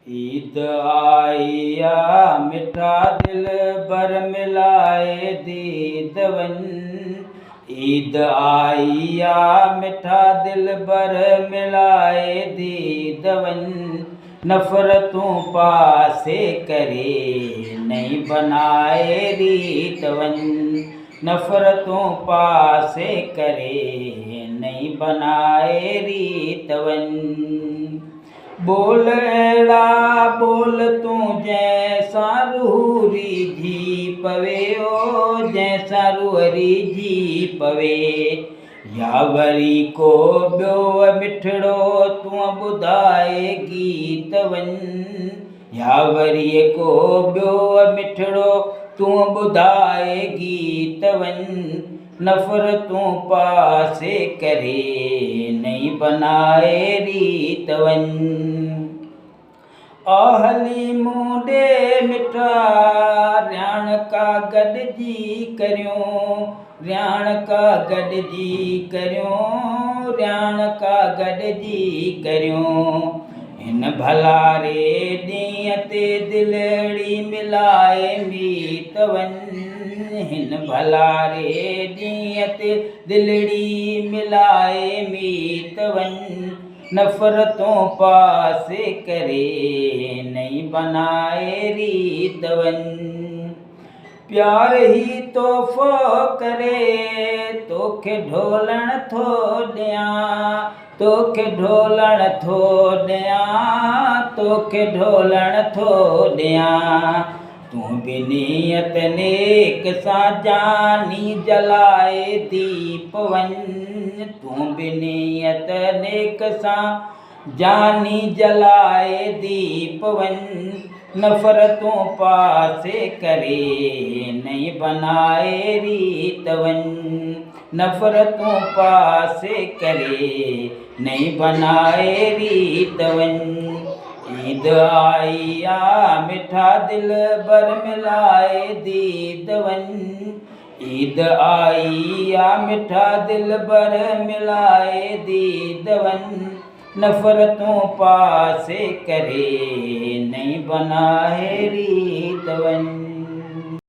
ईद आईया मिठा दिल बर मिलाए दीदवन। ईद आईया मिठा दिल बर मिलाए दीदवन। नफरतों पासे करे नहीं बनाए रीतवन। नफरतों पासे करे नहीं बनाए रीतवन। बोल एड़ा बोल तू जैसा रूहरी जी पवे ओ जैसा रूहरी जी पवे। यावरी को ॿियो मिठड़ो तूं ॿुधाए गीतवन। यावरी को ॿियो मिठड़ो तूं ॿुधाए गीतवन। नफरतों पासे करे नहीं बनाए रीतवन। आहली मूंडे मिठा रियाण का गॾिजी करियो। रियाण का गॾिजी करियो। रियाण का गॾिजी करियो। हिन भलारे ॾींहं ते दिलड़ी मिलाए मीतवन। हिन भलारे ॾींहं ते दिलड़ी मिलाए मीतवन। नफरतों पासे करे नहीं बनाए रीतवन। प्यार ही तोहफ़ो करे तोखे ढोलण थो ॾियां। तोखे ढोलण थो ॾियां। तोखे ढोलण थो ॾियां। तूं बि नियत नेक सां जानी जलाए दीपवन। तूं बि नियत नेक सां जानी जलाए दीपवन। नफरतों पासे करे नहीं बनाए रीतवन। नफरतों पासे करे नहीं बनाए रीतवन। ईद आईया मिठा दिल बर मिलाए दीदवन। ईद आईया मिठा दिल बर मिलाए दीदवन। नफरतों पासे करे नहीं बनाए रीतवन।